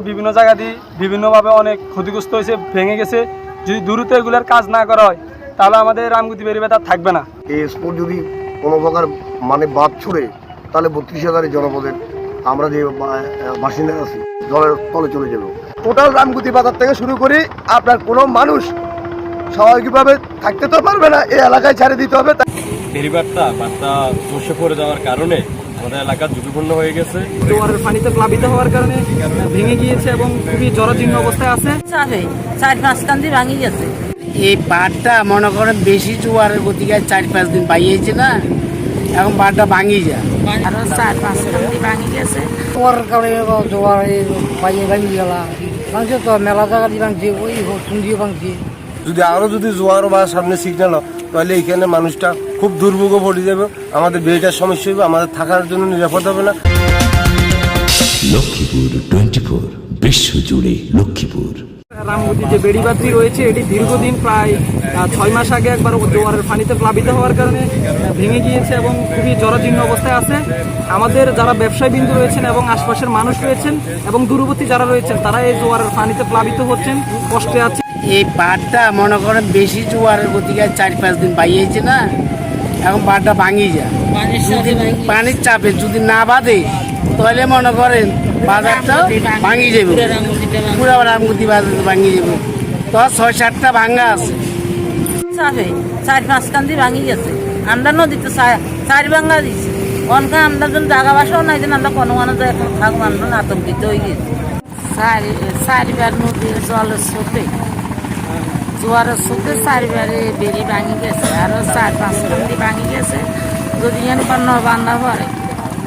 বিভিন্ন জায়গা দিয়ে বিভিন্নভাবে অনেক ক্ষতিগ্রস্ত হয়েছে, ভেঙে গেছে। যদি দ্রুত এগুলোর কাজ না করা হয় তাহলে আমাদের রামগতি বেরিবেতা থাকবে না। এই স্পোর্ট যদি কোনো প্রকার বাদ ছুড়ে তাহলে 32,000 জনপদের আমরা যে বাসিন্দা আছি জলের তলে চলে যাবো। টোটাল রামগতি বাজার থেকে শুরু করি আপনার কোনো মানুষ স্বাভাবিকভাবে থাকতে তো পারবে না, এই এলাকায় ছেড়ে দিতে হবে। বেড়িবাঁধটা ধসে পড়ে যাওয়ার কারণে আমাদের এলাকা ঝুঁকিপূর্ণ হয়ে গেছে। জোয়ারের পানিতে প্লাবিত হওয়ার কারণে ভেঙে গিয়েছে এবং খুবই জরাজীর্ণ অবস্থায় আছে। 4-5 কান্দি ভাঙি গেছে। এই বাঁধটা মনে করেন বেশি জোয়ারের গতিকে 4-5 দিন পাইয়েছে না, এখন বাঁধটা ভাঙি যায়। আরো 4-5 কান্দি ভাঙি গেছে। জোয়ার কারণে জোয়ার পাইয়ে ভাঙি গেল ভাঙছে তো মেলা জায়গা দিয়ে ভাঙছে, ওই সুন্দিও ভাঙছে। যদি জোয়ার বা সামনে সিগন্যাল হয় তাহলে এখানে মানুষটা খুব দুর্ভোগে পড়ে যাবে, আমাদের বেড়িটার সমস্যা হবে, আমাদের থাকার জন্য নিরাপদ হবে না। লক্ষ্মীপুর 24 বিশ্বজুড়ে লক্ষ্মীপুর। রামগতি যে বেড়িবাঁধটি রয়েছে এটি দীর্ঘদিন প্রায় 6 মাস আগে একবার জোয়ারের পানিতে প্লাবিত হওয়ার কারণে ভেঙে গিয়েছে এবং খুবই জরাজীর্ণ অবস্থায় আছে। আমাদের যারা ব্যবসায়ী বিন্দু রয়েছেন এবং আশপাশের মানুষ রয়েছেন এবং দূরবর্তী যারা রয়েছেন তারা এই জোয়ারের পানিতে প্লাবিত হচ্ছেন, কষ্টে আছে। এই বাঁধটা মনে করেন বেশি জোয়ারের গতিকে 4-5 দিন পাইয়েছে না, এখন বাঁধটা ভাঙি যায়। পানির চাপে যদি না বাঁধে তাহলে মনে করেন বাজারটা ভাঙি যাবে, পুরো রামগতি বাজার ভাঙি যাবে। তো 6-7টা ভাঙা আছে। 4-5 কান্দি ভাঙি গেছে। আমরা নদীতে 4 ভাঙা দিচ্ছি। অনকা আমরা যখন জায়গা বাসাও নাই যেন আমরা কোনো মানুষ এখন থাকবো, আমরা আতঙ্কিত হয়ে গেছি। 4বার নদীর জলের স্রোতে জোয়ারের স্রোতে 4বারে বেরি ভাঙি গেছে, আরো 4-5 কান্দি ভাঙি গেছে। যদি বান্ধা পরে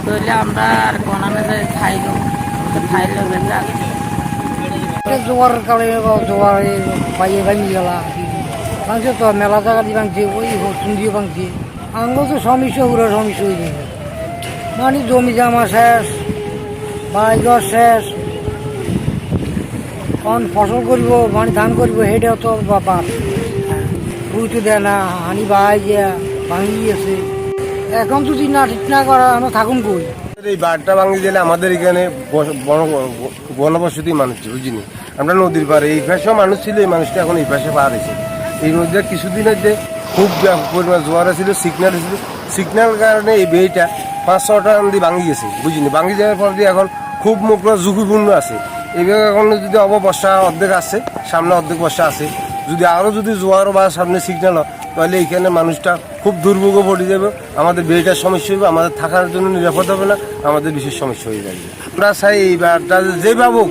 তাহলে আমরা আর বনামে যাই খাইলো জোয়ারের কারণে জোয়ার পাইয়ে ভাঙি গেল ভাঙছে তো মেলা জায়গা দিয়ে ভাঙছে, ওই সুন্দিও ভাঙছে। আঙ্গ তো সমস্যা পুরো সমস্যা হয়ে যাবে, মানে জমি জামা শেষ, বাড়িঘর শেষ, কখন ফসল করব মানে ধান করবো সেটাও তো ব্যাপার। বুঝতে দেয় না, হানি বাই গিয়া ভাঙি গেছে। এখন যদি না ঠিক না করা আমরা থাকুন কই। এই বাঁধটা ভাঙি দিলে আমাদের এখানে বনবসতি মানুষ বুঝিনি, আমরা নদীর পাড়ে এই পাশেও মানুষ ছিল, এই মানুষটা এখন এই পাশে পার হয়েছে। এই নদীটা কিছুদিনের যে খুব পরিমাণ জোয়ার ছিল, সিগন্যাল ছিল, সিগন্যাল কারণে এই বেড়িটা 5-6টা দিয়ে ভাঙি গেছে বুঝিনি। ভাঙি যাওয়ার পর দিয়ে এখন খুব মুখরা ঝুঁকিপূর্ণ আছে। এইভাবে এখন যদি বর্ষা অর্ধেক আছে, সামনে অর্ধেক বর্ষা আছে, যদি জোয়ার বা সামনে সিগন্যাল হয় তাহলে এইখানে মানুষটা খুব দুর্ভোগে পড়ে যাবে, আমাদের বেড়িটার সমস্যা হবে, আমাদের থাকার জন্য নিরাপদ হবে না, আমাদের বিশেষ সমস্যা হয়ে যাবে। আমরা চাই এই বারটা যে ভাবুক